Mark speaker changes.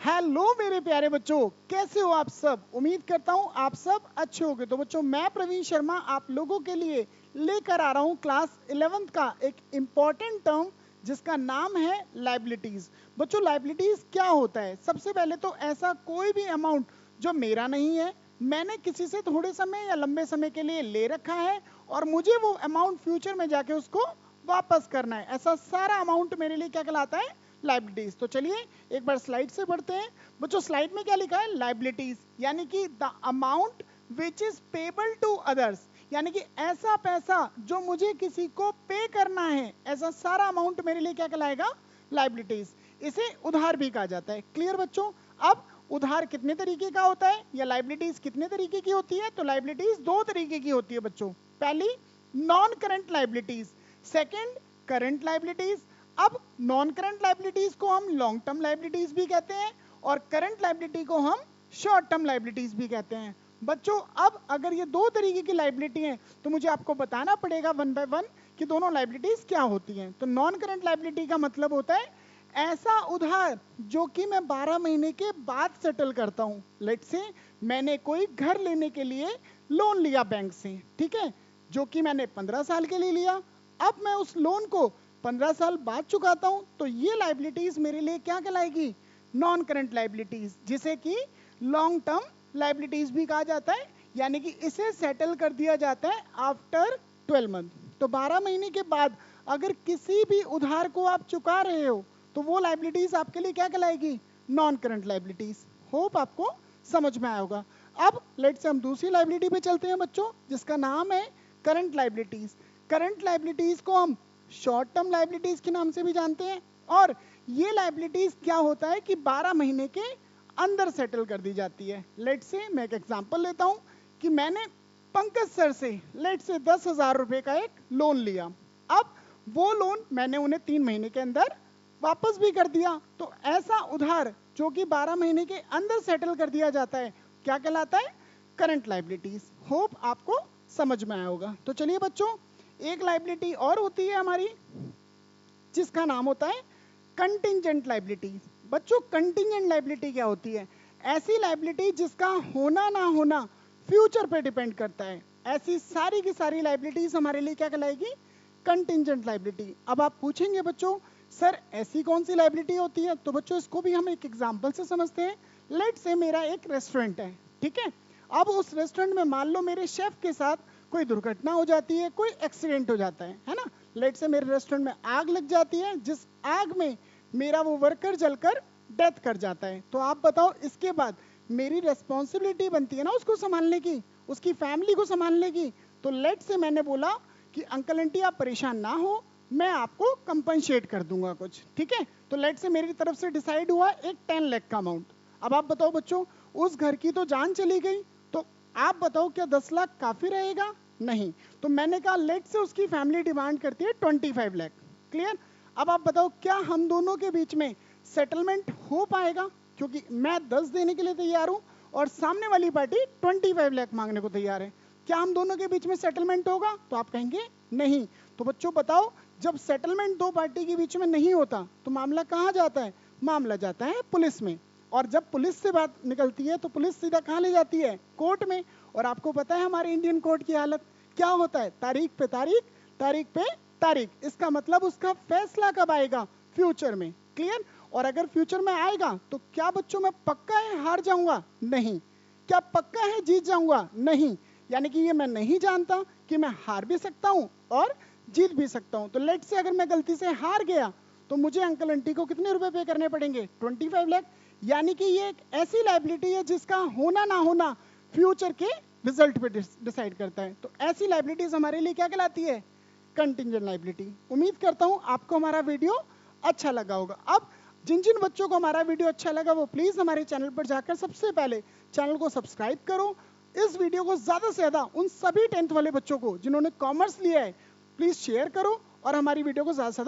Speaker 1: Hello मेरे प्यारे बच्चों, कैसे हो आप सब। उम्मीद करता हूं आप सब अच्छे होंगे। तो बच्चों, मैं प्रवीण शर्मा आप लोगों के लिए लेकर आ रहा हूं क्लास 11th का एक इम्पॉर्टेंट टर्म जिसका नाम है लायबिलिटीज। बच्चों, लायबिलिटीज क्या होता है? सबसे पहले तो ऐसा कोई भी अमाउंट जो मेरा नहीं है, मैंने किसी से थोड़े समय या लंबे समय के लिए ले रखा है और मुझे वो अमाउंट फ्यूचर में जाके उसको वापस करना है, ऐसा सारा अमाउंट मेरे लिए क्या कहलाता है? लायबिलिटीज। तो चलिए एक बार स्लाइड से पढ़ते हैं। बच्चों, स्लाइड में क्या लिखा है? लायबिलिटीज यानी कि the amount which is payable to others, यानी कि ऐसा पैसा जो मुझे किसी को पे करना है, ऐसा सारा अमाउंट मेरे लिए क्या कहलाएगा? लायबिलिटीज। इसे उधार भी कहा जाता है। क्लियर बच्चों? अब उधार कितने तरीके का होता है या लायबिलिटीज कितने तरीके की होती है? तो लायबिलिटीज दो तरीके की होती है बच्चों। पहली non current liabilities, second current liabilities. अब नॉन करंट लायबिलिटीज को हम लॉन्ग टर्म लायबिलिटीज भी कहते हैं और करंट लायबिलिटी को हम शॉर्ट टर्म लायबिलिटीज भी कहते हैं। बच्चों, अब अगर ये दो तरीके की लायबिलिटी हैं तो मुझे आपको बताना पड़ेगा वन बाय वन कि दोनों लायबिलिटीज क्या होती हैं। तो नॉन करंट लायबिलिटी का मतलब होता है ऐसा उधार जो कि मैं 12 महीने के बाद सेटल करता हूं। लेट्स से मैंने कोई घर लेने के लिए लोन लिया बैंक से, ठीक है, जो कि मैंने 15 साल के लिए लिया। अब मैं उस लोन को 15 साल बाद चुकाता हूं, तो ये लायबिलिटीज मेरे लिए क्या कहलाएगी? नॉन करंट लायबिलिटीज, जिसे कि लॉन्ग टर्म लायबिलिटीज भी कहा जाता है, यानी कि इसे सेटल कर दिया जाता है आफ्टर 12 मंथ। तो 12 महीने के बाद अगर किसी भी उधार को आप चुका रहे हो तो वो लायबिलिटीज आपके लिए क्या कहलाएगी? Non current liabilities. होप आपको समझ में आया होगा। अब लेट्स से हम दूसरी लायबिलिटी पे चलते हैं बच्चों, जिसका नाम है करंट लायबिलिटीज। करंट लायबिलिटीज को हम शॉर्ट टर्म लायबिलिटीज के नाम से भी जानते हैं और ये लायबिलिटीज क्या होता है कि 12 महीने के अंदर सेटल कर दी जाती है। लेट्स से मैं एक एग्जांपल लेता हूं कि मैंने पंकज सर से लेट्स से 10,000 रुपए का एक लोन लिया। अब वो लोन मैंने उन्हें 3 महीने के अंदर वापस भी कर दिया। तो ऐसा उधार जो कि 12 महीने के अंदर सेटल कर दिया जाता है क्या कहलाता है? Current liabilities. होप आपको समझ में आया होगा। तो चलिए बच्चों, एक लायबिलिटी और होती है हमारी जिसका नाम होता है कंटिंजेंट लायबिलिटी। बच्चों, कंटिंजेंट लायबिलिटी क्या होती है? ऐसी लायबिलिटी जिसका होना ना होना फ्यूचर पे डिपेंड करता है। ऐसी सारी की सारी लायबिलिटीज हमारे लिए क्या कहलाएगी? Contingent liability. अब आप पूछेंगे बच्चों, सर ऐसी कौन सी लायबिलिटी होती है? तो बच्चों, इसको भी हम एक एग्जांपल से समझते हैं। लेट्स से मेरा एक रेस्टोरेंट है, ठीक है। अब उस रेस्टोरेंट में मान लो मेरे शेफ के साथ कोई दुर्घटना हो जाती है, कोई एक्सीडेंट हो जाता है ना। लेट से मेरे रेस्टोरेंट में आग लग जाती है, जिस आग में मेरा वो वर्कर जलकर डेथ कर जाता है। तो आप बताओ, इसके बाद मेरी रेस्पॉन्सिबिलिटी बनती है ना उसको संभालने की, उसकी फैमिली को संभालने की। तो लेट से मैंने बोला कि अंकल आंटी आप परेशान ना हो, मैं आपको कंपनसेट कर दूंगा कुछ, ठीक है। तो लेट से मेरी तरफ से डिसाइड हुआ एक 10 लाख का अमाउंट। अब आप बताओ बच्चों, उस घर की तो जान चली गई, तो आप बताओ क्या 10 लाख काफी रहेगा? नहीं। तो मैंने कहा लेट से उसकी फैमिली डिमांड करती है 25 लाख। क्लियर? अब आप बताओ क्या हम दोनों के बीच में सेटलमेंट हो पाएगा? क्योंकि मैं 10 देने के लिए तैयार हूं और सामने वाली पार्टी 25 लाख मांगने को तैयार है। क्या हम दोनों के बीच में सेटलमेंट होगा? तो आप कहेंगे नहीं। तो बच्चों बताओ, जब सेटलमेंट दो पार्टी के बीच में नहीं होता तो मामला कहां जाता है? मामला जाता है पुलिस में। और जब पुलिस से बात निकलती है तो पुलिस सीधा कहां ले जाती है? कोर्ट में। और आपको पता है हमारे इंडियन कोर्ट की हालत क्या होता है? तारीख पे तारीख, तारीख पे तारीख। इसका मतलब उसका फैसला कब आएगा? फ्यूचर में। क्लियर? और अगर फ्यूचर में आएगा तो क्या बच्चों मैं पक्का है हार जाऊंगा? नहीं। क्या पक्का है जीत जाऊंगा? नहीं। यानी कि ये मैं नहीं जानता कि मैं हार भी सकता हूं और जीत भी सकता हूं। तो लेट से अगर मैं गलती से हार गया तो मुझे अंकल आंटी को कितने रुपए पे करने पड़ेंगे? 25 लाख। यानी कि ये एक ऐसी लायबिलिटी है जिसका होना ना होना फ्यूचर के रिजल्ट पे डिसाइड करता है। तो ऐसी लायबिलिटीज हमारे लिए क्या कहलाती है? Contingent liability. उम्मीद करता हूं आपको हमारा वीडियो अच्छा लगा होगा। अब जिन जिन बच्चों को हमारा वीडियो अच्छा लगा वो प्लीज हमारे चैनल पर जाकर सबसे पहले चैनल को सब्सक्राइब करो। इस वीडियो को ज्यादा से ज्यादा उन सभी 10th वाले बच्चों को जिन्होंने कॉमर्स लिया है प्लीज शेयर करो और हमारी वीडियो को ज्यादा से ज्यादा